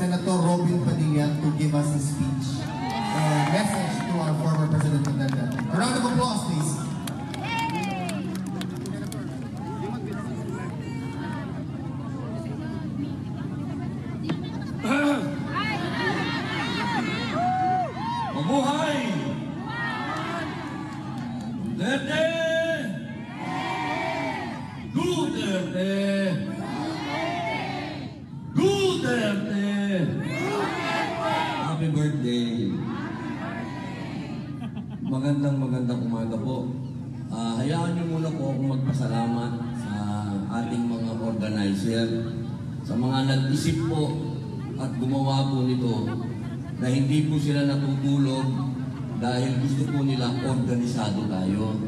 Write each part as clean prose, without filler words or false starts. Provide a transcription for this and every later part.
Senator Robin Padilla to give us a speech, message to our former President Duterte. A round of applause, please. Mabuhay! Duterte! Duterte! Duterte! Happy birthday! Magandang umaga po. Hayaan niyo muna po akong magpasalamat sa ating mga organizer, sa mga nag-isip po at gumawa po nito, na hindi po sila natutulog dahil gusto po nila organisado tayo.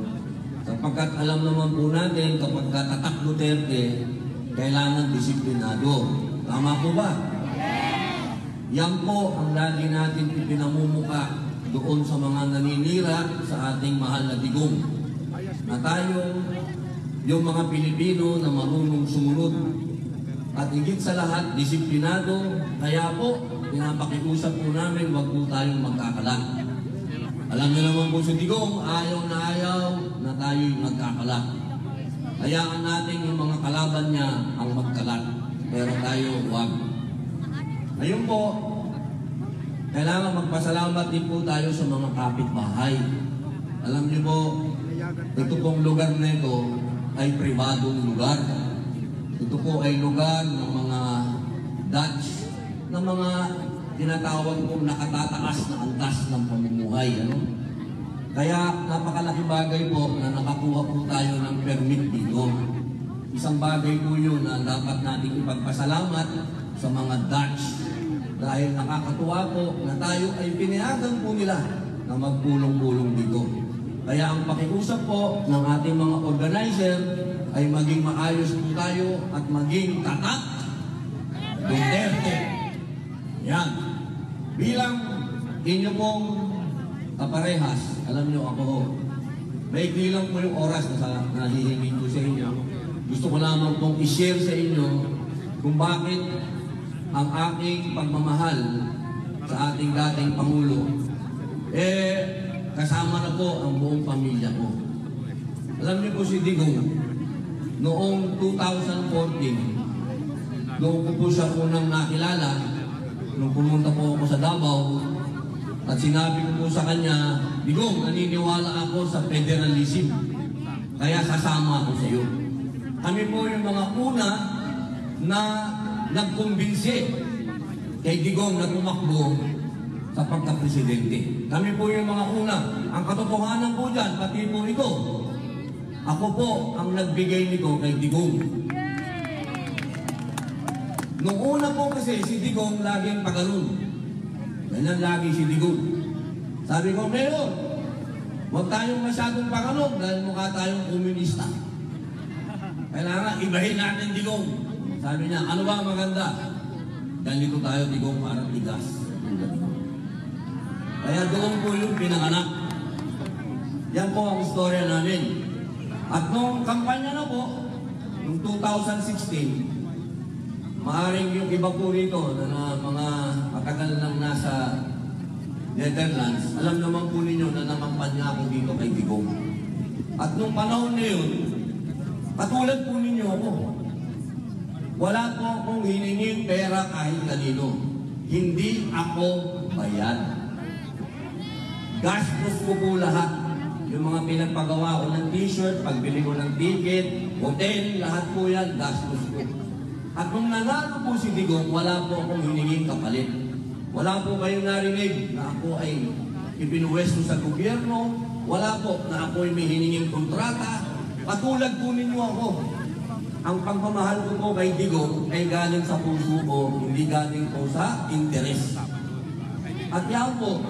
Sapagkat alam naman po natin kapag tatak Duterte, kailangan disiplinado. Tama po ba? Yan po ang lagi natin ipinamumuka doon sa mga naninira sa ating mahal na digong. Na tayo, yung mga Pilipino na marunong sumunod at higit sa lahat, disiplinado. Kaya po, pinapakiusap po namin, wag po tayong magkakala. Alam niyo naman po si Digong, ayaw na tayo'y magkakala. Hayaan natin yung mga kalaban niya ang magkalat. Pero tayo, wag. Ngayon po, kailangan magpasalamat din po tayo sa mga kapitbahay. Alam niyo po, ito pong lugar na ito ay pribadong lugar. Ito po ay lugar ng mga Dutch na mga tinatawag kong nakatataas na antas ng pamumuhay. Kaya napakalaki bagay po na nakakuha po tayo ng permit dito. Isang bagay po yun na dapat natin ipagpasalamat sa mga Dutch dahil nakakatuwa po na tayo ay pinayagan po nila na magpulong-pulong dito. Kaya ang pakiusap po ng ating mga organizer ay maging maayos po tayo at maging tatak Duterte. Yan. Bilang inyo pong kaparehas, alam nyo ako, may lang po yung oras na nahihingin ko sa inyo. Gusto ko lamang pong i-share sa inyo kung bakit ang aking pagmamahal sa ating dating Pangulo, kasama na po ang buong pamilya ko. Alam niyo po si Digong, noong 2014, noong ko po siya unang nakilala, nung pumunta po ako sa Davao, at sinabi ko po sa kanya, Digong, naniniwala ako sa federalism, kaya sasama ako sa iyo. Kami po yung mga una na nagkumbinsi kay Digong na tumakbo sa pagka-presidente. Kami po yung mga una. Ang katotohanan po dyan, pati po ito, ako po ang nagbigay nito kay Digong. Noong una po kasi si Digong laging paganon. Ganyan lagi si Digong. Sabi ko, Mayor, huwag tayong masyadong paganon dahil mukha tayong komunista. Kailangan ibahin natin Digong. Sabi niya, ano ba maganda? Ganito tayo Digong parang tigas. Kaya doon po yung pinanganak. Yan po ang istorya namin. At nung kampanya na po, noong 2016, maaring yung iba po rito na mga matagal lang nasa Netherlands, alam naman po ninyo na namampanya ako dito kay Digong. At nung panahon na yun, katulad po ninyo ako, wala po akong hiningin pera kahit kanino. Hindi ako bayad. Gastos ko po lahat. Yung mga pinagpagawa ko ng t-shirt, pagbili ko ng ticket, hotel, lahat po yan, gastos ko. At nung nanalo po si Digong, wala po akong hiningin kapalit. Wala po kayong narinig na ako ay ipinuwesto sa gobyerno. Wala po na ako ay may hiningin kontrata. Patulad po ninyo ako. Ang pagmamahal ko po kay Digong ay galing sa puso ko, hindi galing po sa interes. At yan po,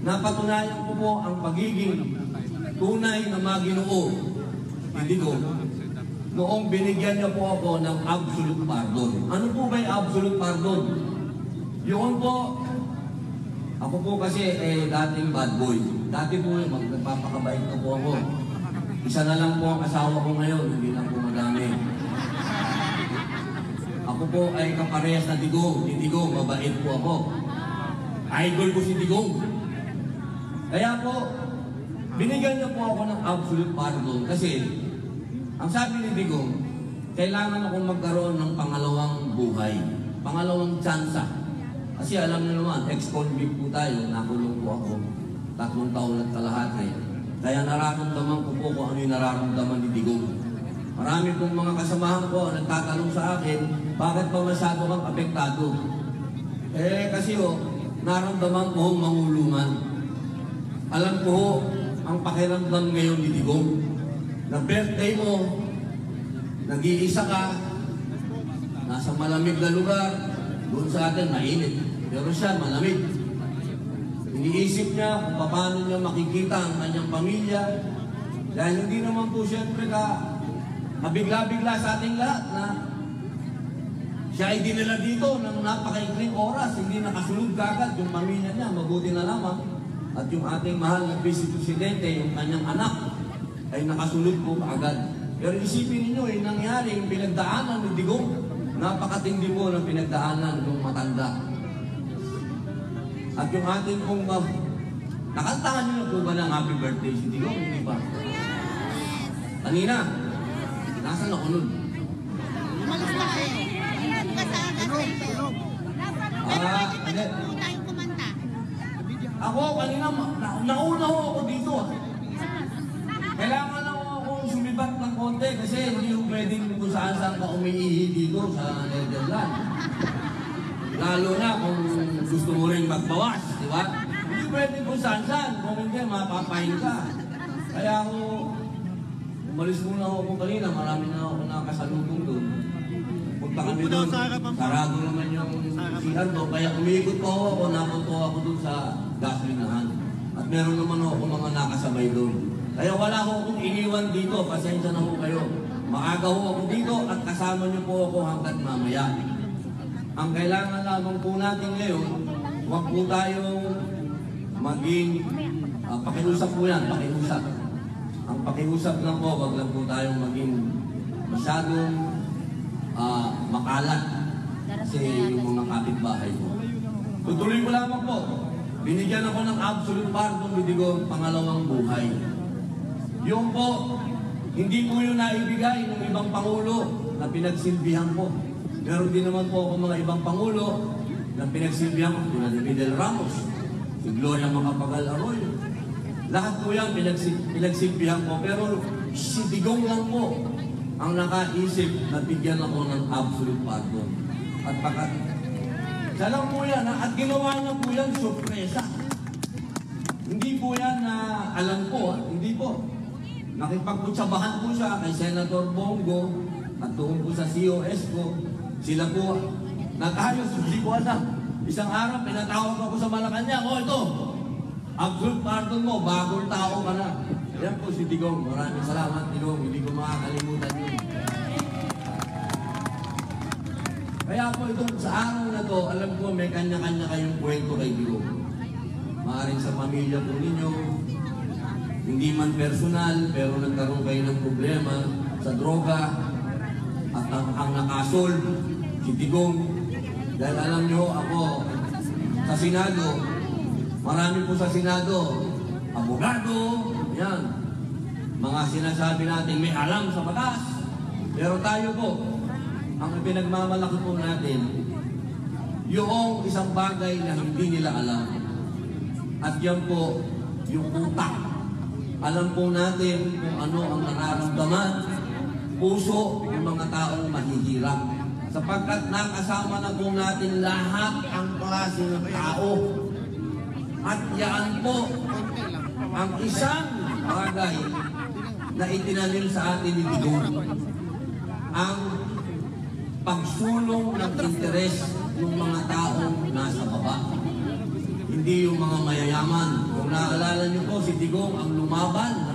napatunayan ko po ang pagiging tunay na maginoo ni Digong noong binigyan niya po ako ng absolute pardon. Ano po ba yung absolute pardon? Yun po, ako po kasi dating bad boy. Dati po magpapakabait na po ako. Isa na lang po ang asawa ko ngayon, hindi lang po madami. Ako Ako po ay kaparehas na Digong. Si Digong, mabait po ako. Idol ko si Digong. Kaya po, binigyan niya po ako ng absolute pardon kasi ang sabi ni Digong, kailangan akong magkaroon ng pangalawang buhay, pangalawang tsansa. Kasi alam niyo naman, ex-convict po tayo, nakulong po ako 3 taon at kalahati. Kaya nararamdaman ko po kung ano yung nararamdaman ni Digong. Marami pong mga kasamahan ko nagtatanong sa akin, bakit ba masyado kang apektado? Kasi naramdaman ko ang mangulungan. Alam ko ang pakiramdam ngayon ni Digong. Na birthday mo, nag-iisa ka, nasa malamig na lugar, doon sa atin mainit. Pero siya malamig. Iniisip niya kung paano niya makikita ang kanyang pamilya. Dahil hindi naman po siyempre nabigla-bigla sa ating lahat na siya ay dinala dito ng napakaikling oras, hindi nakasunod kagad yung pamilya niya, mabuti na lamang. At yung ating mahal na Vice Presidente, yung kanyang anak, ay nakasunod po agad. Pero isipin ninyo, yung nangyari, yung pinagdaanan ni Digong, napakatindi po ng pinagdaanan ng matanda. At yung ating pong, nakantahan niyo na po ba ng happy birthday si Digong? Hindi ba? Kanina, nasaan ako nun? Umalis na kayo. Nandun ka sa kayo. Pero pwede pa din po tayong kumanta. Ako, kanina, nauna ho ako dito. Kailangan lang akong sumibat ng konti kasi hindi yung pwedeng kung saan-saan ka umiihi dito sa Netherlands. Lalo na kung gusto mo rin magbawas, di ba? Hindi pwedeng kung saan-saan, kung hindi, mapapahin ka. Kaya ako, umalis muna ako kanina, marami na ako nakasalubong doon. Punta kami doon, sarado naman yung CR doon, kaya umiikot po ako, napunto ako doon sa gasolinahan. At meron naman ako mga nakasabay doon. Kaya wala ko akong iniwan dito, pasensya na ho kayo. Maaga ho ako dito at kasama niyo po ako hanggat mamaya. Ang kailangan lamang po natin ngayon, huwag po tayong maging, pakiusap po yan, pakiusap. Ang pakiusap lang po, wag lang po tayong maging masyadong makalat kasi yung mga kapitbahay po. Tutuloy ko lamang po, binigyan ako ng absolute pardon ni Digong pangalawang buhay. Yung po, hindi po yung naibigay ng ibang pangulo na pinagsilbihan po. Meron din naman po ako mga ibang pangulo na pinagsilbihan ko, tulad ni Fidel Ramos, si Gloria Macapagal Arroyo. Lahat po yan pinagsilbihan ko, pero si Digong lang po ang nakaisip na bigyan ako ng absolute pardon. At pakat, siya lang po yan, at ginawa niya po yan sorpresa. Hindi po yan na alam ko, hindi po. Nakipagkutsabahan po siya kay Senator Bongo at doon po sa COS ko. Sila po nag-ayos, hindi ko alam. Isang araw, pinatawag ako sa Malacanang, ito, absolute pardon mo, bagong tao ka na. Yan po si Digong. Maraming salamat, Digong. Hindi ko makakalimutan yun. Kaya po itong sa araw na to, alam ko may kanya-kanya kayong kwento kay Digong. Maaaring sa pamilya po ninyo, hindi man personal, pero nagkaroon kayo ng problema sa droga at ang nakasolve, si Digong. Dahil alam nyo, ako, sa Senado, marami po sa Senado, abogado, yan, mga sinasabi natin may alam sa batas. Pero tayo po, ang pinagmamalaki po natin, yung isang bagay na hindi nila alam. At yan po, yung utak. Alam po natin kung ano ang nararamdaman, puso ng mga taong mahihirap. Sapagkat nakasama na po natin lahat ang klase ng tao. At yan po ang isang bagay na itinanim sa atin ni Digong. Ang pagsulong ng interes ng mga taong nasa baba. Hindi yung mga mayayaman. Kung naalala niyo po, si Digong ang lumaban.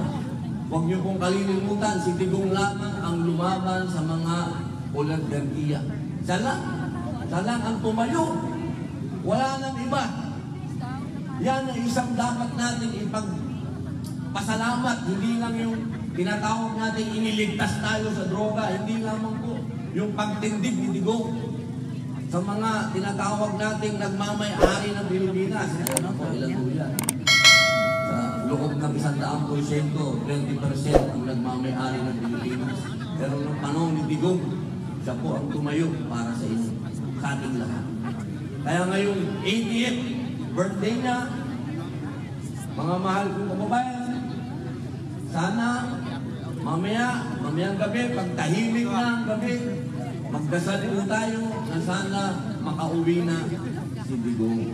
Huwag niyo pong kalilimutan, si Digong lamang ang lumaban sa mga oligarkiya. Siya lang ang tumayo. Wala nang iba. Yan ang isang dapat natin ipagpasalamat. Hindi lang yung tinatawag natin iniligtas tayo sa droga. Hindi lamang po yung pagtindig ni Digong. Sa mga tinatawag nating nagmamay-ari ng Pilipinas, ano po, ilan po yan? Sa loob ng 100%, 20% ang nagmamay-ari ng Pilipinas. Pero nung panahon ni Digong, siya po ang tumayo para sa inyo, sa ating lahat. Kaya ngayong 80th birthday niya, mga mahal kong kababayan, sana mamayang gabi, pag tahimik na ang gabi, magdasal po tayo na sana makauwi na si Digong.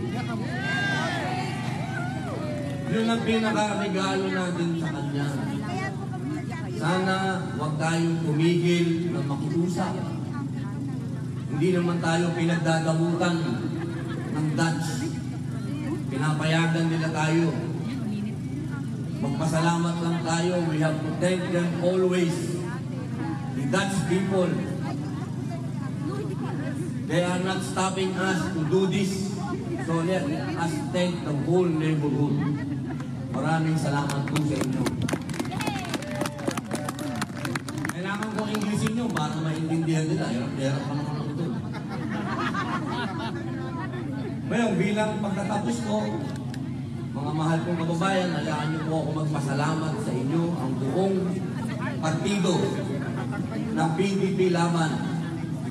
Yun ang pinaka-regalo natin sa kanya. Sana huwag tayong tumigil na makiusap. Hindi naman tayo pinagdadamutan ng Dutch. Pinapayagan nila tayo. Magpasalamat lang tayo. We have to thank them always. The Dutch people, they are not stopping us to do this. So let us thank the whole neighborhood. Maraming salamat po sa inyo. Kailangan kong Englishin nyo para maintindihan nila. Hirap pa naman ito. Ngayon, bilang pagkatapos ko, mga mahal kong kababayan, hayaan niyo po ako magpasalamat sa inyo, ang buong partido ng PDP Laban.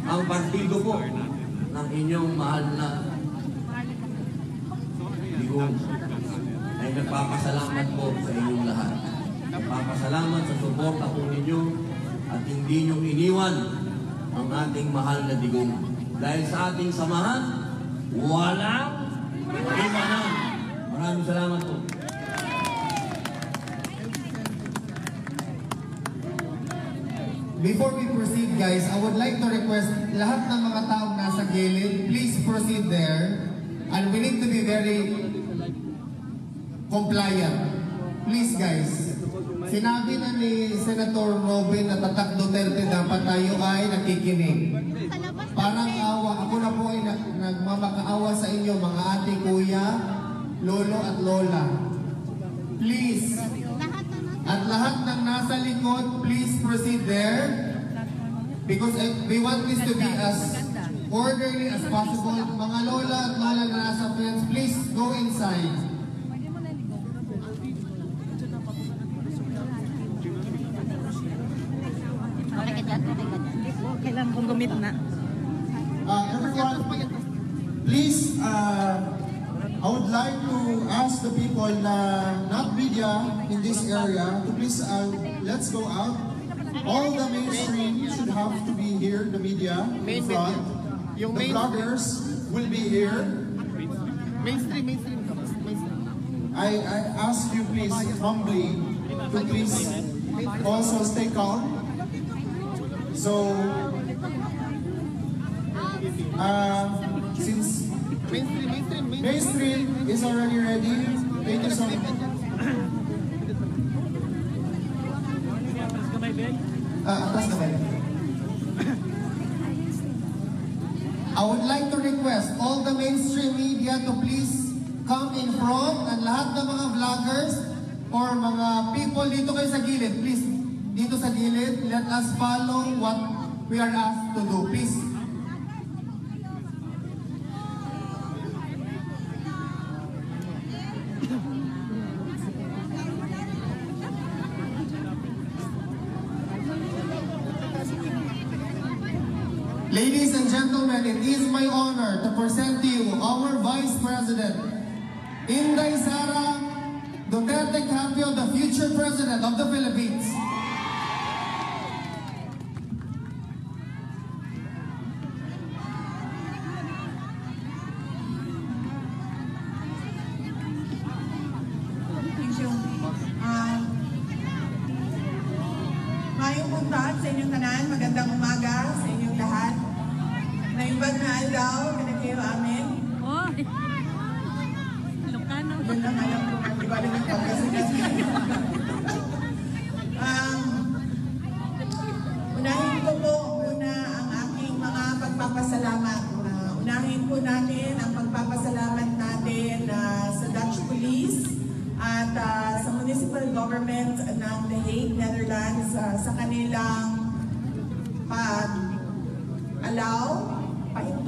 Ang partido po ng inyong mahal na Digong ay nagpapasalamat po sa inyong lahat. Nagpapasalamat sa suporta po ninyo at hindi nyo iniwan ang ating mahal na Digong. Dahil sa ating samahan, walang iwanan. Maraming salamat po. Before we proceed, guys, I would like to request lahat ng mga taong nasa gilid, please proceed there. And we need to be very compliant. Please, guys. Sinabi na ni Senator Robin na Tatak Duterte dapat tayo ay nakikinig. Parang awa. Ako na po ay nagmamakaawa sa inyo, mga ate, kuya, lolo at lola. Please. At lahat ng nasa likod, please proceed there. Because we want this to be as orderly as possible. Mga lola at lola na nasa fence, please go inside. Kailangan kong gumit na. Everyone, please, I would like to ask the people not media in this area to please, let's go out. All the mainstream should have to be here, the media in front. The bloggers will be here. Mainstream. I ask you please, humbly, to please also stay calm. So, since mainstream is already ready, thank you so much. Atas naman. I would like to request all the mainstream media to please come in front, and lahat ng mga vloggers or mga people dito kayo sa gilid, please, dito sa gilid, let us follow what we are asked to do, please. Ladies and gentlemen, it is my honor to present to you our Vice President, Inday Sara Duterte Carpio, the future President of the Philippines. Mayong buntag sa inyong tanan, magandang umaga sa inyong lahat. Naimbag na aldaw, pinagkayo amin. Oh, Lucano. Yun lang alam ko, di ba rin ang pagkasigas. Unahin ko po muna ang aking mga pagpapasalamat. Unahin po natin ang pagpapasalamat natin sa Dutch Police at sa municipal government ng The Hague, Netherlands sa kanilang pag-allow,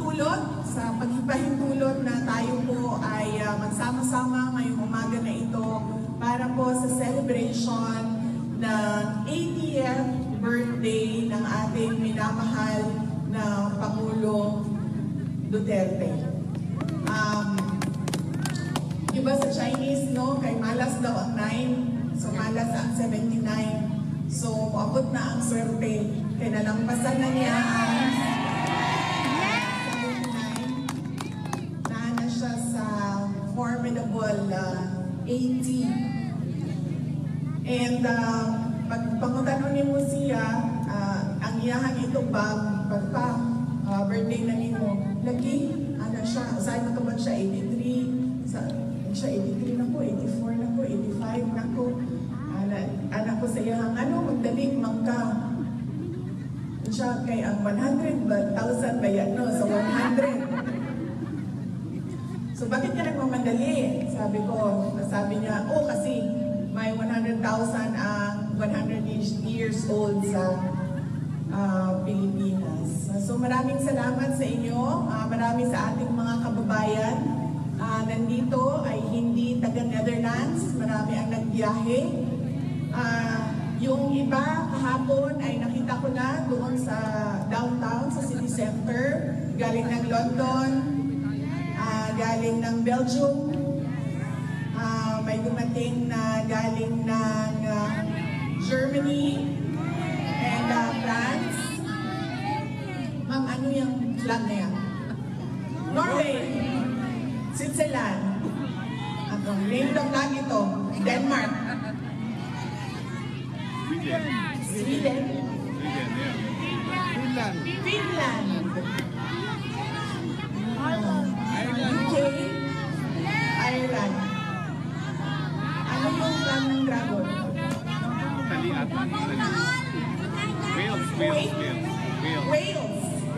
pahintulot, sa pagpahintulot na tayo po ay magsama-sama ngayong umaga na ito para po sa celebration ng 80th birthday ng ating minamahal na Pangulong Duterte. Iba sa Chinese, no? Kay malas daw ang 9, so malas ang 79. So, abot na ang swerte. Kaya nalampasan na niya ang 79. Na siya sa formidable 80. And pag pangutanong ni mo siya, ang iyahang ito ba, birthday na nimo, lagi, ano siya, saan na ba siya, 83, siya 83 na po, 84 na po, 85 na po. Anak ko sa iyahang, magdalig mang ka. Siya kay ang 100,000 ba yan, no? So 100. So bakit ka nagmamadali? Sabi niya, kasi may 100,000 ang 100 years old sa Pilipinas. So maraming salamat sa inyo, marami sa ating mga kababayan. Nandito ay hindi taga Netherlands, marami ang nagbiyahe. Yung iba kahapon ay nakita ko na doon sa downtown, sa city center, galing ng London, galing ng Belgium, may dumating na galing ng Germany and France. Ma'am, ano yung flag na yan? Norway, Switzerland, ang name ng flag ito, Denmark, Sweden, Finland, UK, Ireland. Ano yung flag ng dragon?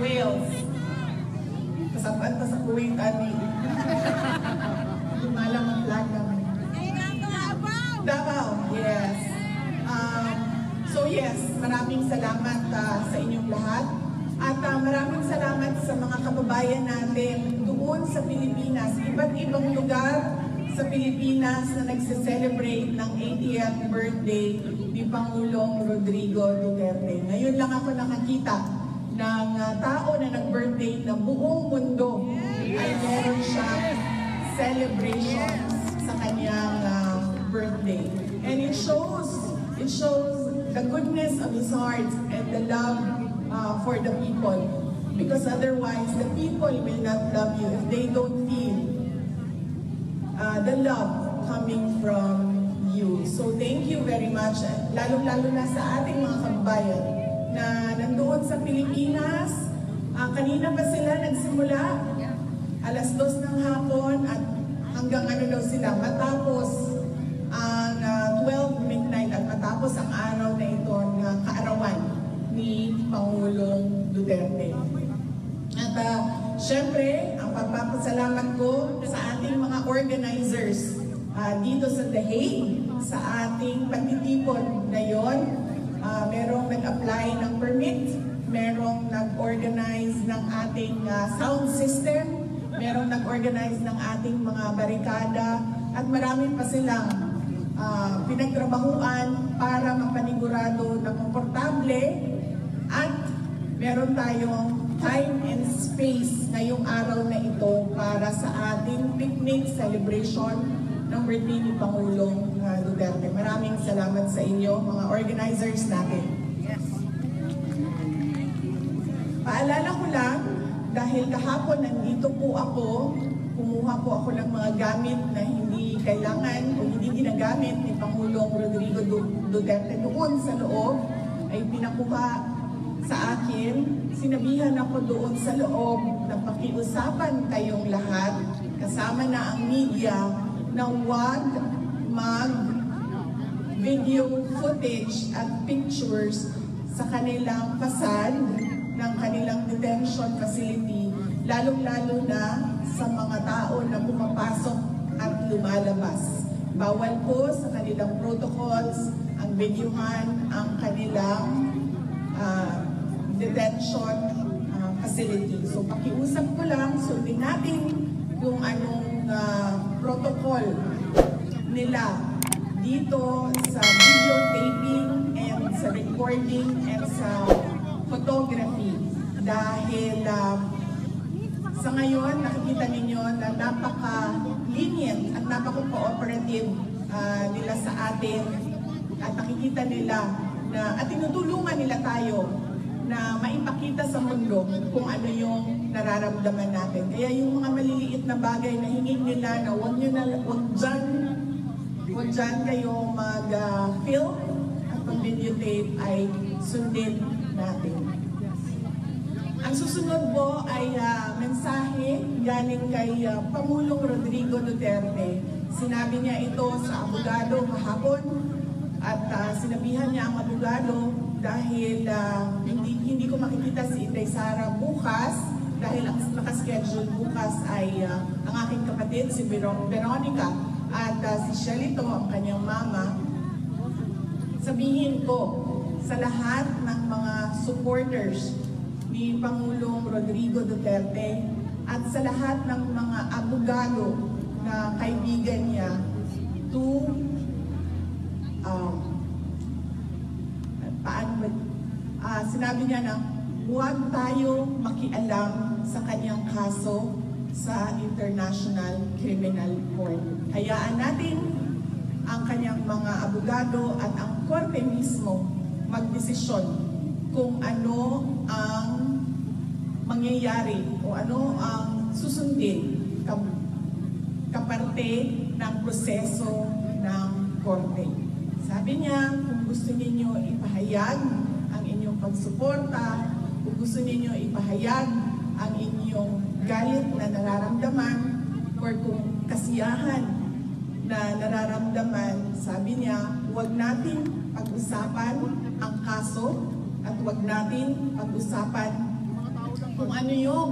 Wales. Kasapaan pa sa Kuwait, lumalang ang flag naman. Davao, yes. So yes, maraming salamat sa inyong lahat. At maraming salamat sa mga kababayan natin doon sa Pilipinas, iba't ibang lugar sa Pilipinas na nagse-celebrate ng 80th birthday ni Pangulong Rodrigo Duterte. Ngayon lang ako nakakita ng tao na nag-birthday na buong mundo ay meron siyang celebrations sa kanyang birthday. And it shows the goodness of his heart and the love for the people. Because otherwise, the people will not love you if they don't feel the love coming from you. So thank you very much. Lalo-lalo na sa ating mga kababayan na nandoon sa Pilipinas. Kanina pa sila nagsimula, alas 2 ng hapon at hanggang daw sila matapos ang 12 midnight at matapos ang araw na ito na kaarawan ni Pangulong Duterte. At syempre, ang pagpapasalamat ko sa ating mga organizers dito sa The Hague, sa ating pagtitipon na yon. Merong nag-apply ng permit, merong nag-organize ng ating sound system, merong nag-organize ng ating mga barikada, at marami pa silang pinagtrabahuan para mapanigurado na komportable at meron tayong time and space ngayong araw na ito para sa ating picnic celebration ng birthday ni Pangulong Duterte. Maraming salamat sa inyo, mga organizers natin. Paalala ko lang, dahil kahapon nandito po ako, kumuha po ako ng mga gamit na hindi kailangan o hindi ginagamit ni Pangulong Rodrigo Duterte doon sa loob, ay pinakuha sa akin. Sinabihan ako doon sa loob na pakiusapan kayong lahat, kasama na ang media, na huwag mag-video footage at pictures sa kanilang fasad ng kanilang detention facility, lalong-lalo na sa mga tao na pumapasok at lumalabas. Bawal po sa kanilang protocols ang videohan ang kanilang detention facility. So pakiusap ko lang, sundin natin kung anong protocol nila dito sa videotaping and sa recording and sa photography. Dahil sa ngayon, nakikita ninyo na napaka-lenient at napaka-cooperative nila sa atin at nakikita nila na at tinutulungan nila tayo na maipakita sa mundo kung ano yung nararamdaman natin. Kaya yung mga maliliit na bagay na hingin nila na huwag dyan kayo mag-film at pag-videotape ay sundin natin. Ang susunod po ay mensahe galing kay Pangulong Rodrigo Duterte. Sinabi niya ito sa abogado kahapon at sinabihan niya ang abogado dahil hindi ko makikita si Inday Sara bukas dahil ang nakaschedule bukas ay ang aking kapatid si Veronica at si Shelito, ang kanyang mama. Sabihin ko sa lahat ng mga supporters ni Pangulong Rodrigo Duterte at sa lahat ng mga abogado na kaibigan niya to sinabi niya na huwag tayo makialam sa kanyang kaso sa International Criminal Court. Hayaan natin ang kanyang mga abogado at ang korte mismo magdesisyon kung ano ang mangyayari o ano ang susundin kaparte ng proseso ng korte. Sabi niya, kung gusto ninyo ipahayag ang inyong pagsuporta, kung gusto ninyo ipahayag ang inyong galit na nararamdaman or kung kasiyahan na nararamdaman, sabi niya, huwag natin pag-usapan ang kaso at huwag natin pag-usapan kung ano yung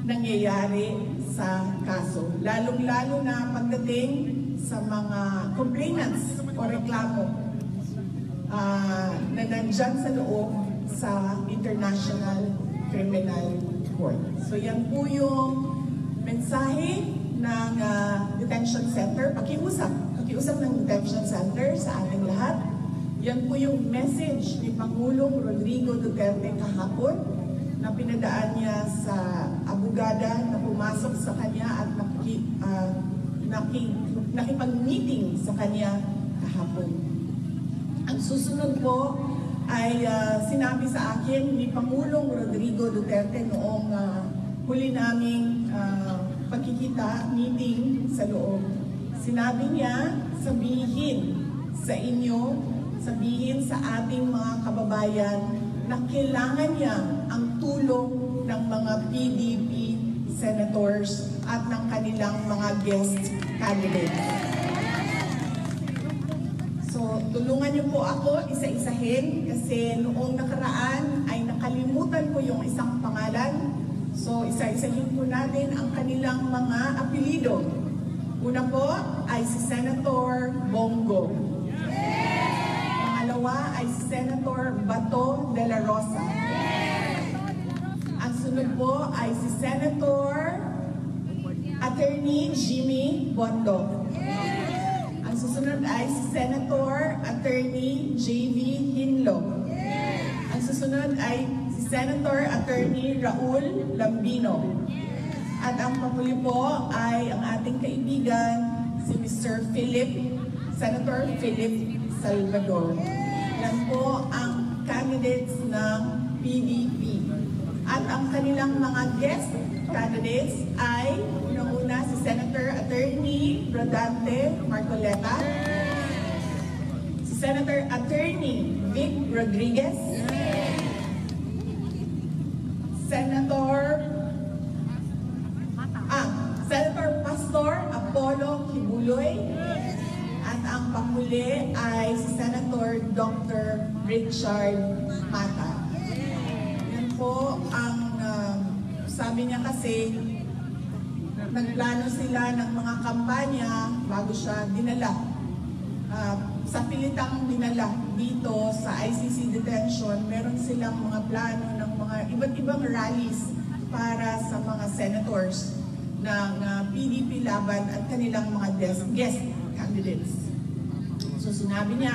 nangyayari sa kaso. Lalong-lalo na pagdating sa mga complainants o reklamo na nandyan sa loob sa International Criminal Court. So yan po yung mensahe ng detention center. Pakiusap ng detention center sa ating lahat. Yan po yung message ni Pangulong Rodrigo Duterte kahapon na pinadaan niya sa abogada na pumasok sa kanya at nakipag-meeting sa kanya kahapon. Ang susunod po ay sinabi sa akin ni Pangulong Rodrigo Duterte noong huli naming pagkikita, meeting sa loob. Sinabi niya, sabihin sa inyo, sabihin sa ating mga kababayan na kailangan niya ang tulong ng mga PDP senators at ng kanilang mga guest candidates. So, tulungan niyo po ako isa-isahin kasi noong nakaraan ay nakalimutan ko yung isang pangalan. So, isa-isahin po natin ang kanilang mga apelido. Una po ay si Senator Bongo. Pangalawa ay si Senator Bato de la Rosa. Ang sunod po ay si Senator Attorney Jimmy Bondo. Ang susunod ay si Senator Attorney J.V. Hinlo. Ang susunod ay si Senator Attorney Raul Lambino. At ang panghuli po ay ang ating kaibigan, si Mr. Senator Philip Salvador. Yan po ang candidates ng PDP. At ang kanilang mga guest candidates ay unang-una si Senator Attorney Rodante Marcoleta, si Senator Attorney Vic Rodriguez, Senator Pastor Apollo Kibuloy, at ang panghuli ay si Senator Dr. Richard Mata. Yan po ang sabi niya kasi nagplano sila ng mga kampanya bago siya dinala. Sa pilitang dinala dito sa ICC detention, meron silang mga plano ng mga iba't ibang rallies para sa mga senators ng PDP Laban at kanilang mga guest candidates. So sinabi niya,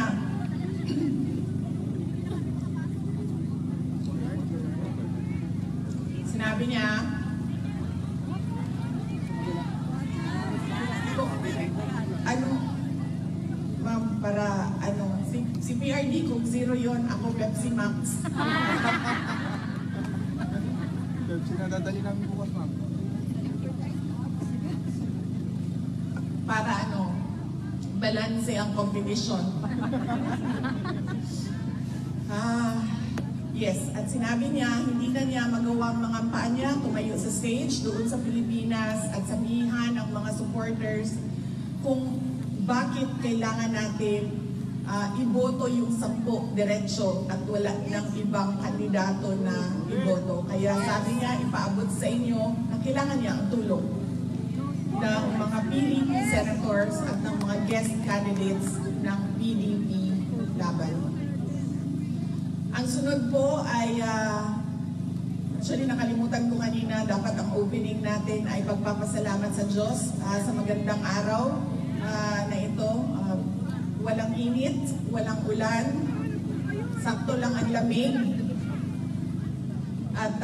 ano, ma'am, para ano, si PRD kung zero yon, ako Pepsi Max. Sinadadali namin bukas, ma'am. Para ano, balanse ang competition. Yes, at sinabi niya, hindi na niya magawang mga paa niya tumayo sa stage doon sa Pilipinas at sabihan ang mga supporters kung bakit kailangan natin iboto yung 10 diretsyo at wala ng ibang kandidato na iboto. Kaya sabi niya, ipaabot sa inyo na kailangan niya ang tulong ng mga PDP senators at ng mga guest candidates ng PDP Laban. Ang sunod po ay, actually nakalimutan ko kanina, dapat ang opening natin ay pagpapasalamat sa Diyos sa magandang araw na ito. Walang init, walang ulan, sakto lang ang lamig. At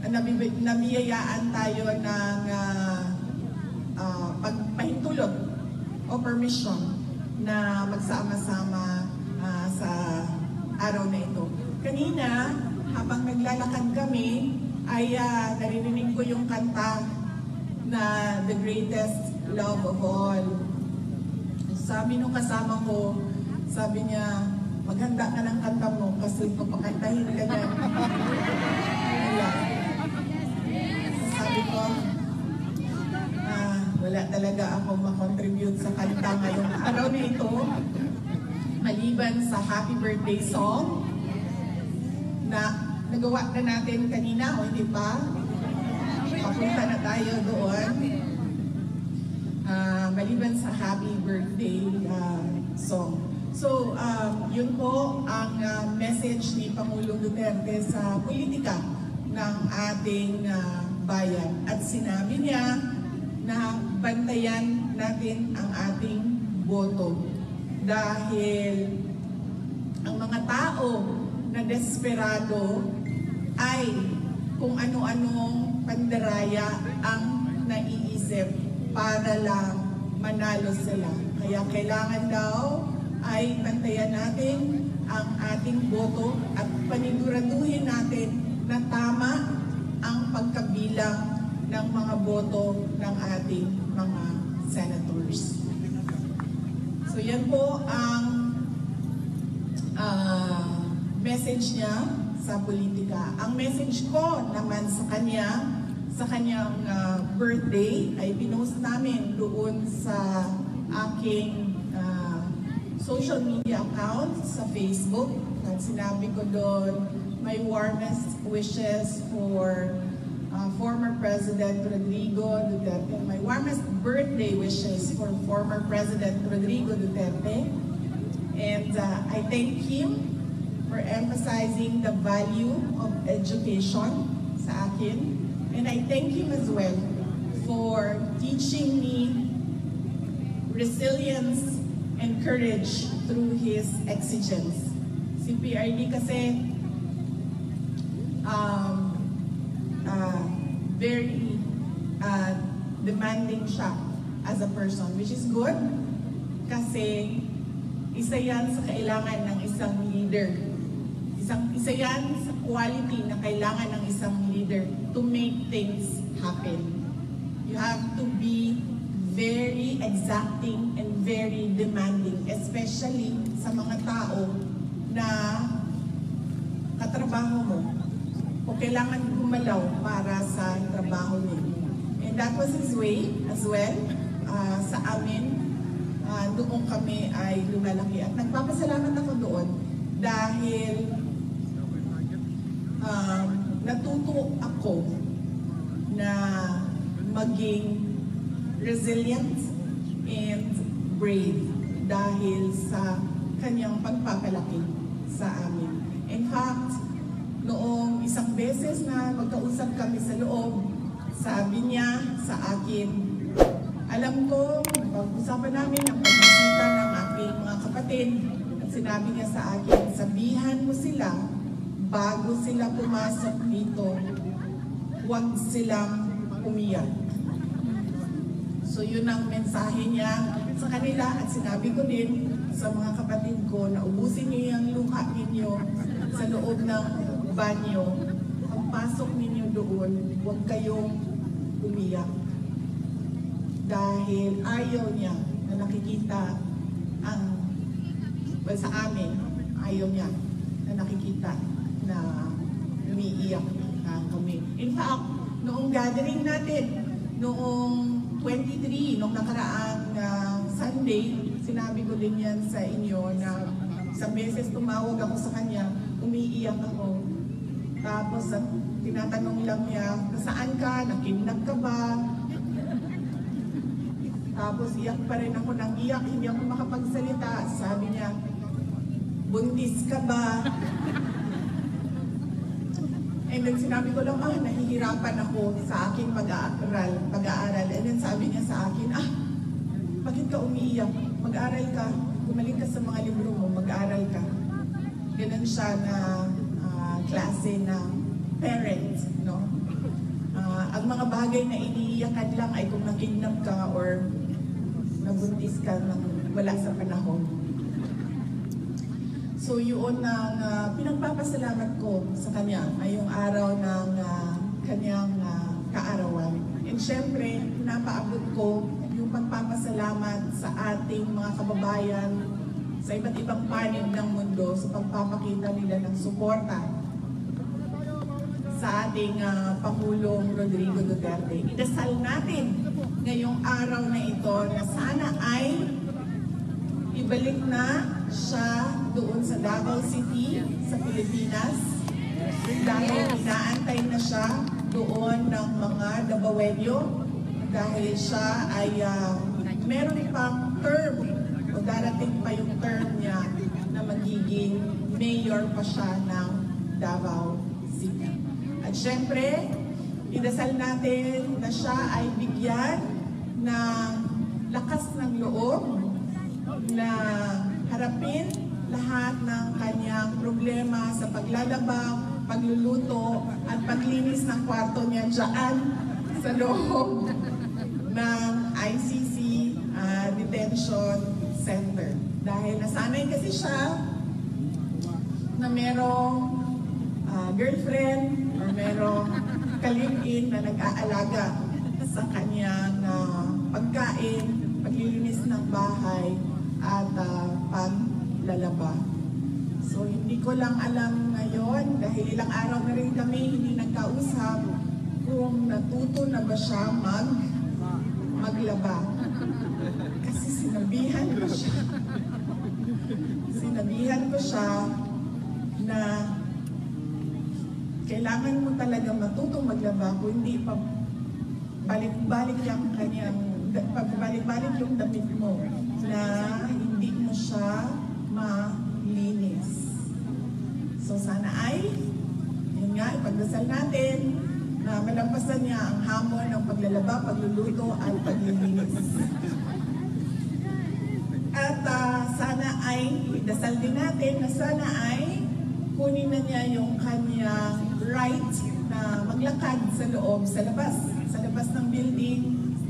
nabiyayaan tayo ng pagpahintulot o permission na magsama-sama sa araw na ito. Kanina, habang naglalakad kami, ay naririnig ko yung kanta na The Greatest Love of All. Sabi nung kasama ko, sabi niya, maghanda ka ng kanta mo kasi papakantahin ka niya. Sabi ko, wala talaga ako makontribute sa kanta ngayong araw na ito. Maliban sa happy birthday song na nagawa na natin kanina, o hindi pa? Papunta na tayo doon. Maliban sa happy birthday song. So, yun po ang message ni Pangulong Duterte sa politika ng ating bayan. At sinabi niya na bantayan natin ang ating boto. Dahil ang mga tao na desperado ay kung ano-anong pandaraya ang naiisip para lang manalo sila. Kaya kailangan daw ay bantayan natin ang ating boto at paniguraduhin natin na tama ang pagkabilang ng mga boto ng ating mga senators. So yan po ang message niya sa politika. Ang message ko naman sa kanyang birthday ay pinost namin doon sa aking social media account sa Facebook. At sinabi ko doon, my warmest wishes for former President Rodrigo Duterte. My warmest birthday wishes for former President Rodrigo Duterte. And I thank him for emphasizing the value of education sa akin. And I thank him as well for teaching me resilience and courage through his exigence. Si PRD kasi very demanding siya as a person, which is good kasi isa yan sa kailangan ng isang leader. Isa yan sa quality na kailangan ng isang leader to make things happen. You have to be very exacting and very demanding, especially sa mga tao na katrabaho mo o kailangan gumalaw para sa trabaho niya. And that was his way as well sa amin. Doon kami ay lumalaki. At nagpapasalamat ako doon dahil natuto ako na maging resilient and brave dahil sa kanyang pagpapalaki sa amin. In fact, noong isang beses na magkausap kami sa loob, sabi niya sa akin, alam ko, pag-usapan namin ang pagbisita ng aking mga kapatid, at sinabi niya sa akin, sabihan mo sila, bago sila pumasok dito, huwag silang umiyak. So yun ang mensahe niya sa kanila at sinabi ko din sa mga kapatid ko na ubusin niyo yung luha ninyo sa loob ng banyo. Pagpasok ninyo doon, huwag kayong umiyak. Dahil ayaw niya na nakikita ang, well, sa amin, ayaw niya na nakikita na umiiyak na kami. In fact, noong gathering natin, noong 23, nung nakaraang Sunday, sinabi ko din yan sa inyo na isang beses tumawag ako sa kanya, umiiyak ako. Tapos tinatanong lang niya, nasaan ka? Nakidnap ka ba? Tapos iyak pa rin ako ng iyak, hindi ako makapagsalita. Sabi niya, buntis ka ba? And then sinabi ko lang, nahihirapan ako sa aking pag-aaral. And then sabi niya sa akin, bakit ka umiiyak? Mag-aral ka, bumalik ka sa mga libro mo, mag-aral ka. Ganun siya na klase ng parent, no? Ang mga bagay na iniiyakan lang ay kung nakidnap ka or nabuntis ka nang wala sa panahon. So yun ang pinagpapasalamat ko sa kanya ngayong araw ng kanyang kaarawan. And syempre, pinapaabot ko yung pagpapasalamat sa ating mga kababayan sa iba't ibang panig ng mundo sa pagpapakita nila ng suporta sa ating Pangulong Rodrigo Duterte. Idasal natin ngayong araw na ito na sana ay ibalik na siya doon sa Davao City, sa Pilipinas, dahil inaantay na siya doon ng mga Davaoenyo, dahil siya ay meron pang term o darating pa yung term niya na magiging mayor pa siya ng Davao City. At syempre, idasal natin na siya ay bigyan ng lakas ng loob na harapin lahat ng kanyang problema sa paglalaba, pagluluto, at paglinis ng kwarto niya dyan sa loob ng ICC Detention Center. Dahil nasanay kasi siya na merong girlfriend or merong kalipin na nag-aalaga sa kanyang pagkain, paglilinis ng bahay, at paglalaba. So hindi ko lang alam ngayon, dahil ilang araw na rin kami hindi nagkausap, kung natuto na ba siya maglaba. Kasi sinabihan ko siya na kailangan mo talaga matutong maglaba kung hindi pa balik-balik yung damit mo na hindi mo siya malinis. So sana ay, yun nga, ipagdasal natin na malampasan niya ang hamon ng paglalaba, pagluluto, at paglilinis. At sana ay, idasal din natin na sana ay kunin na niya yung kanyang right na maglakad sa loob, sa labas ng building,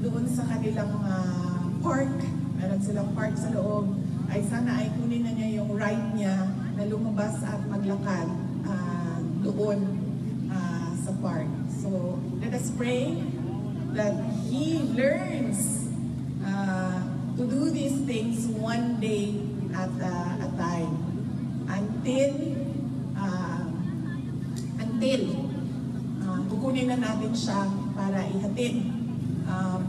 doon sa kanilang park. Meron silang park sa loob, ay sana ay kunin na niya yung right niya na lumabas at maglakad doon sa park. So let us pray that he learns to do these things one day at a time until kukunin na natin siya para ihatid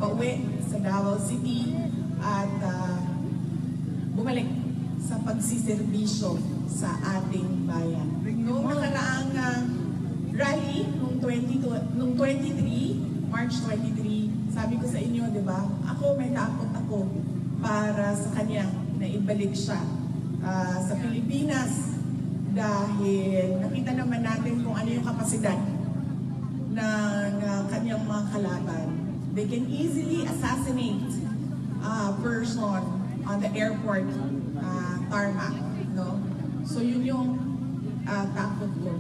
pauwi sa Davao City at bumalik sa pagsiservisyo sa ating bayan. Noong nakaraang rally, noong 23, March 23, sabi ko sa inyo, di ba, may takot ako para sa kanya na ibalik siya sa Pilipinas dahil nakita naman natin kung ano yung kapasidad ng kanyang mga kalaban. They can easily assassinate a person on the airport tarmac, no? So yun yung takot ko.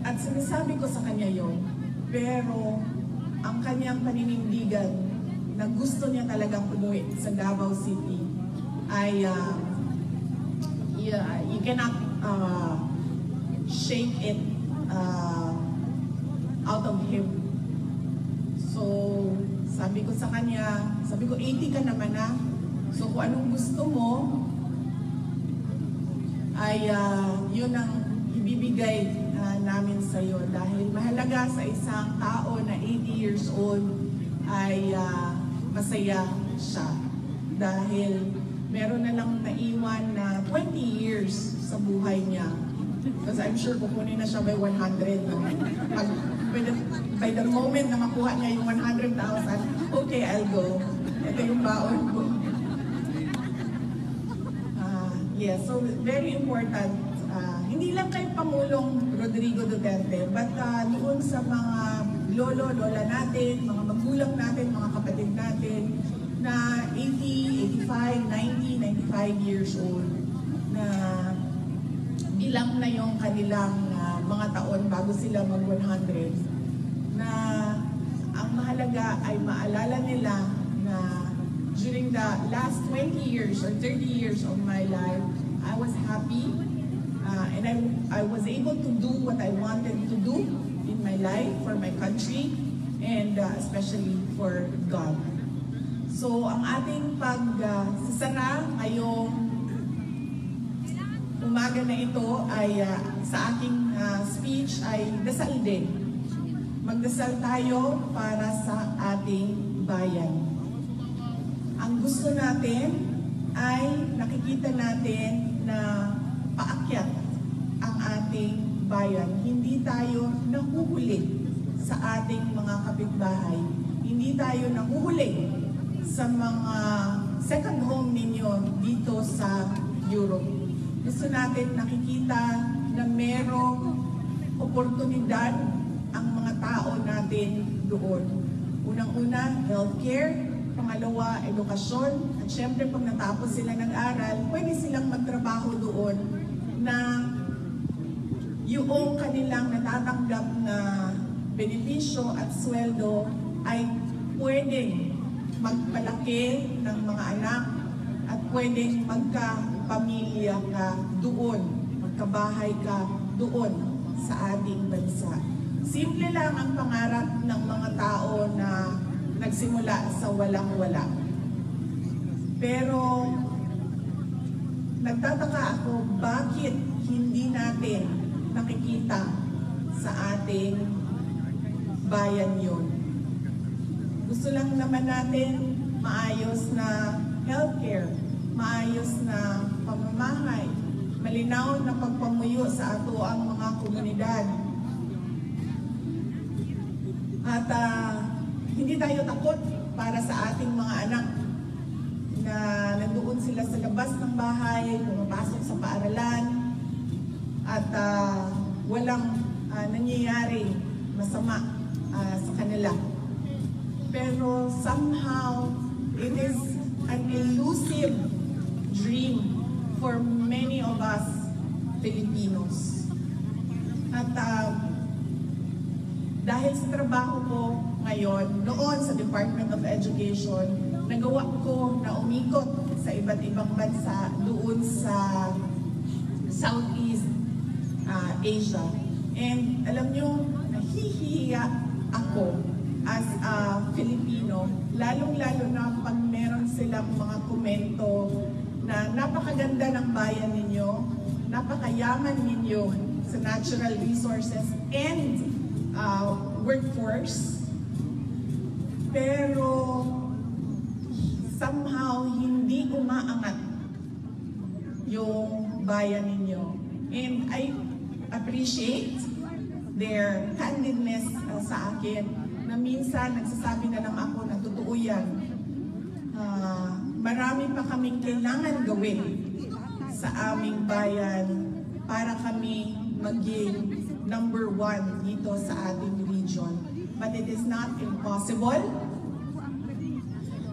At sinasabi ko sa kanya yon, pero ang kanyang paninindigan na gusto niya talagang umuwi sa Davao City ay you cannot shake it out of him. So, sabi ko sa kanya, sabi ko, 80 ka naman na. So, kung anong gusto mo, ay yun ang ibibigay namin sa iyo. Dahil mahalaga sa isang tao na 80 years old ay masaya siya. Dahil meron na lang naiwan na 20 years sa buhay niya. Because I'm sure kukunin na siya by 100. No? By the moment na makuha niya yung 100,000, okay, I'll go. Ito yung baon ko. Yeah, so very important. Hindi lang kay Pangulong Rodrigo Duterte, but doon sa mga lolo, lola natin, mga magulang natin, mga kapatid natin, na 80, 85, 90, 95 years old, na ilang na yung kanilang mga taon bago sila mag-100, na ang mahalaga ay maalala nila na during the last 20 years or 30 years of my life, I was happy and I was able to do what I wanted to do in my life for my country and especially for God. So ang ating pagsasara ngayong umaga na ito ay sa aking speech ay dasal din. Magdasal tayo para sa ating bayan. Ang gusto natin ay nakikita natin na paakyat ang ating bayan. Hindi tayo nahuhuli sa ating mga kapitbahay. Hindi tayo nahuhuli sa mga second home ninyo dito sa Europe. Gusto natin nakikita na merong oportunidad ang mga tao natin doon. Unang-una, healthcare. Pangalawa, edukasyon. At syempre, pag natapos sila nag-aral, pwede silang magtrabaho doon na yung kanilang natatanggap na benepisyo at sweldo ay pwedeng magpalaki ng mga anak at pwedeng magkapamilya ka doon, magkabahay ka doon sa ating bansa. Simple lang ang pangarap ng mga tao na nagsimula sa walang-wala. Pero nagtataka ako bakit hindi natin nakikita sa ating bayan yon. Gusto lang naman natin maayos na healthcare, maayos na pamamahay, malinaw na pagpamuyo sa ato ang mga komunidad. At hindi tayo takot para sa ating mga anak na nandoon sila sa labas ng bahay, pumapasok sa paaralan, at walang nangyayari masama sa kanila. Pero somehow, it is an elusive dream for many of us Filipinos. At dahil sa trabaho ko ngayon, noon sa Department of Education, nagawa ko na umikot sa iba't ibang bansa doon sa Southeast Asia. And alam nyo, nahihiya ako as a Filipino, lalong-lalo na pag meron silang mga komento na napakaganda ng bayan ninyo, napakayaman ninyo sa natural resources and workforce, pero somehow hindi umaangat yung bayan ninyo. And I appreciate their candidness sa akin, na minsan nagsasabi na lang ako na totoo yan. Marami pa kaming kailangan gawin sa aming bayan para kami maging number 1 dito sa ating region. But it is not impossible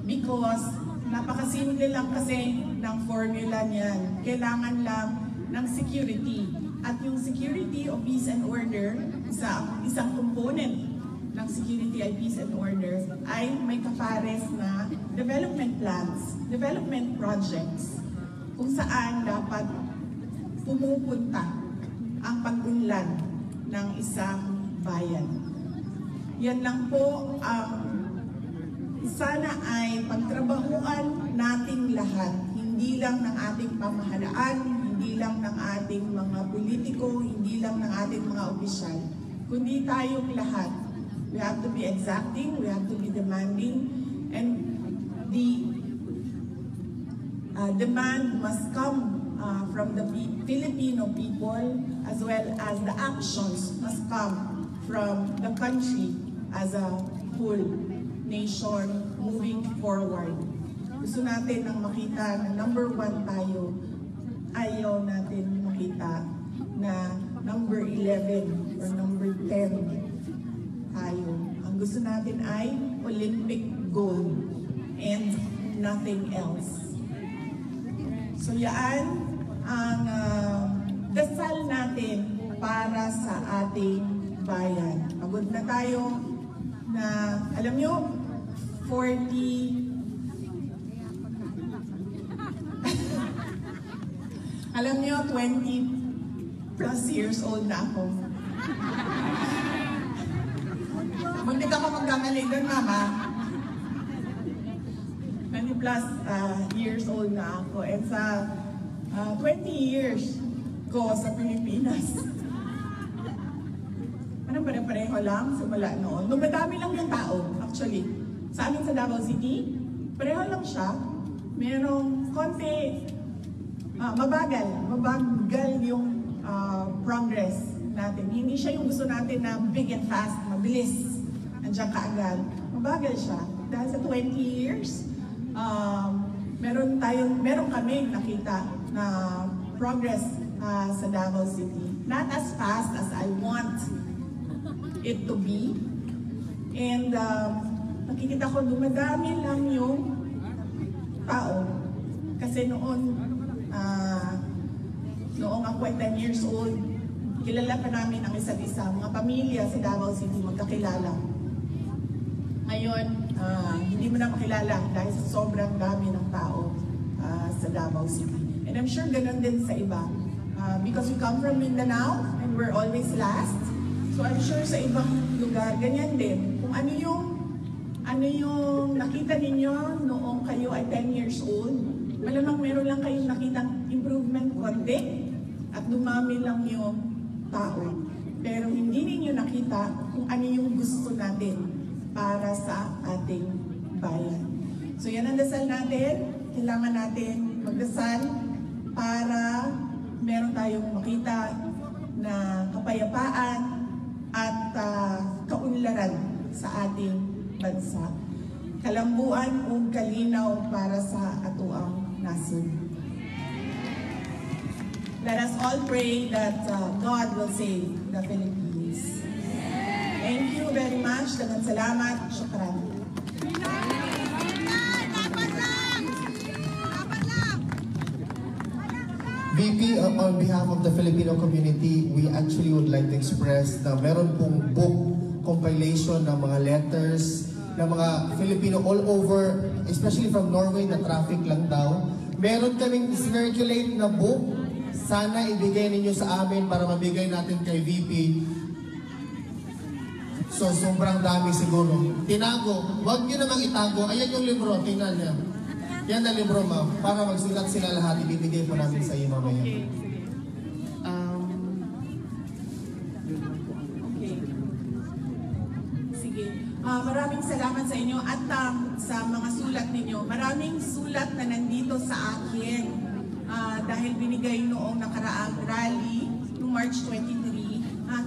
because napakasimple lang kasi ng formula niyan. Kailangan lang ng security. At yung security o peace and order, isang component ng security ay peace and order, ay may kapares na development plans, development projects, kung saan dapat pumupunta ang pag-unlad ng isang bayan. Yan lang po ang sana ay pagtrabahuan nating lahat, hindi lang ng ating pamahalaan, hindi lang ng ating mga politiko, hindi lang ng ating mga opisyal, kundi tayong lahat. We have to be exacting, we have to be demanding, and the demand must come from the Filipino people, as well as the actions must come from the country as a whole nation moving forward. Gusto natin ang makita na number 1 tayo. Ayaw natin makita na number 11 or number 10 tayo. Ang gusto natin ay Olympic gold and nothing else. So yan ang dasal natin para sa ating bayan. Pagod na tayo na, alam nyo, 20 plus years old na ako. Muntik ako magkamali doon, mama. 20 plus years old na ako. And sa 20 years ko sa Pilipinas, parang pare-pareho lang simula noon. Dumadami lang yung tao, actually. Sa amin sa Davao City, pareho lang siya. Merong konti, mabagal yung progress natin. Hindi siya yung gusto natin na big and fast, mabilis, andiyan kaagad. Mabagal siya. Dahil sa 20 years, meron kami nakita na progress sa Davao City. Not as fast as I want it to be. And nakikita ko dumadami lang yung tao. Kasi noong ako ay 10 years old, kilala pa namin ang isa't isa. Mga pamilya sa Davao City magkakilala. Ngayon, hindi mo na makilala dahil sa sobrang dami ng tao sa Davao City. And I'm sure ganun din sa iba. Because we come from Mindanao and we're always last. So I'm sure sa ibang lugar, ganyan din. Kung ano yung nakita ninyo noong kayo ay 10 years old, malamang meron lang kayong nakitang improvement konti at dumami lang yung tao. Pero hindi ninyo nakita kung ano yung gusto natin para sa ating bayan. So yan ang dasal natin. Kailangan natin magdasal para meron tayong makita na kapayapaan at kaunlaran sa ating bansa. Kalambuan o kalinaw para sa atuang nasod. Let us all pray that God will save the Philippines. Thank you very much. Daghang salamat. Shukran. VP, on behalf of the Filipino community, we actually would like to express na meron pong book compilation ng mga letters ng mga Filipino all over, especially from Norway na traffic lang daw. Meron kaming circulate na book. Sana ibigay ninyo sa amin para mabigay natin kay VP. So, sobrang dami siguro. Tinago. Huwag nyo namang itago. Ayan yung libro. Tingnan niya. Yan na libro, ma'am. Para magsulat sila lahat, ibibigay po namin sa iyo mamaya. Okay. Sige. Maraming salamat sa inyo at sa mga sulat ninyo. Maraming sulat na nandito sa akin dahil binigay noong nakaraang rally noong March 23.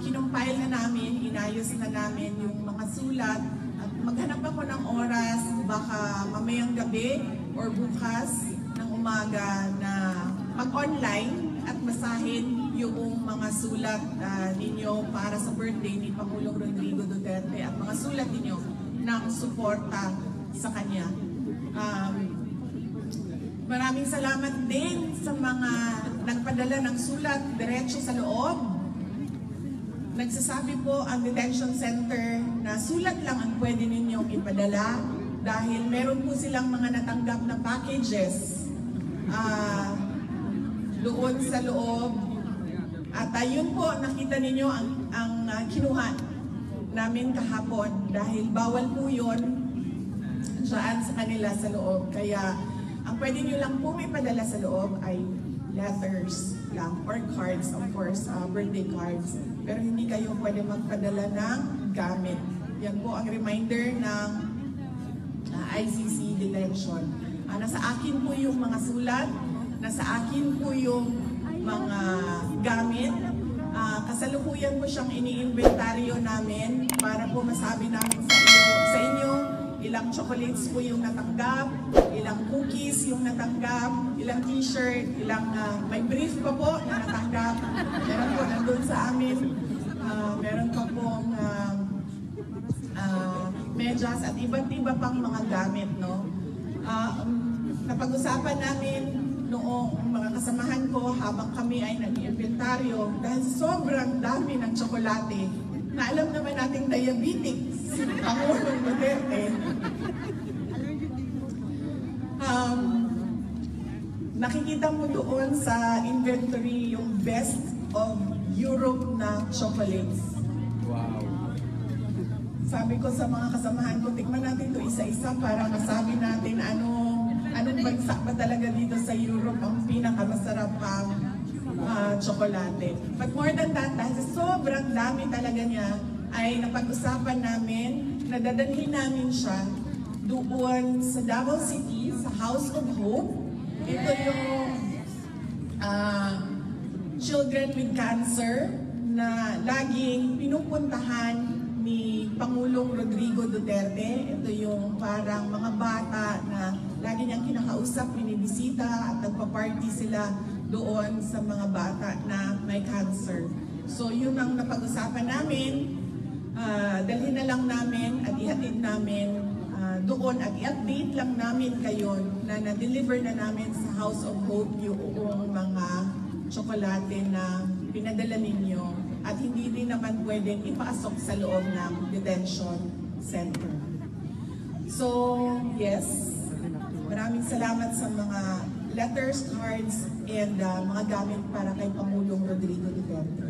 Kinumpile na namin, inayos na namin yung mga sulat at maghanap ako ng oras, baka mamayang gabi or bukas ng umaga na mag-online at basahin yung mga sulat ninyo para sa birthday ni Pangulong Rodrigo Duterte at mga sulat ninyo ng suporta sa kanya. Maraming salamat din sa mga nagpadala ng sulat diretso sa loob. Nagsasabi po ang detention center na sulat lang ang pwede ninyong ipadala dahil meron po silang mga natanggap na packages doon sa loob. At yun po, nakita ninyo ang kinuha namin kahapon dahil bawal po yun dyan sa kanila sa loob. Kaya ang pwede nyo lang po may padala sa loob ay letters lang or cards, of course, birthday cards. Pero hindi kayo pwede magpadala ng gamit. Yan po ang reminder ng ICC detention. Nasa akin po yung mga sulat, nasa akin po yung mga gamit. Kasalukuyan po siyang iniinventaryo namin para po masabi namin sa inyo ilang chocolates po yung natanggap, ilang cookies yung natanggap, ilang t-shirt, ilang may brief pa po na natanggap. Meron po nandun sa amin. Meron pa pong medyas at iba't iba pang mga gamit, no? Napag-usapan namin noong mga kasamahan ko habang kami ay nag-inventaryo dahil sobrang dami ng tsokolate na alam naman nating diabetic si Pangulong Duterte. Nakikita mo doon sa inventory yung best of Europe na chocolates. Wow. Sabi ko sa mga kasamahan ko, tikman natin ito isa-isa para masabi natin anong bansa ba talaga dito sa Europe ang pinakamasarap pang tsokolate. But more than that, dahil sobrang dami talaga niya, ay napag-usapan namin na dadalhin namin siya doon sa Davao City, sa House of Hope. Ito yung children with cancer na laging pinupuntahan ni Pangulong Rodrigo Duterte. Ito yung parang mga bata na lagi niyang kinakausap, binibisita at nagpa-party sila doon sa mga bata na may cancer. So yun ang napag-usapan namin. Dalhin na lang namin at ihatid namin doon at i-update lang namin kayo na na-deliver na namin sa House of Hope yung mga tsokolate na pinadala ninyo at hindi din naman pwedeng ipasok sa loob ng detention center. So, yes, maraming salamat sa mga letters, cards, and mga gamit para kay Pangulong Rodrigo Duterte.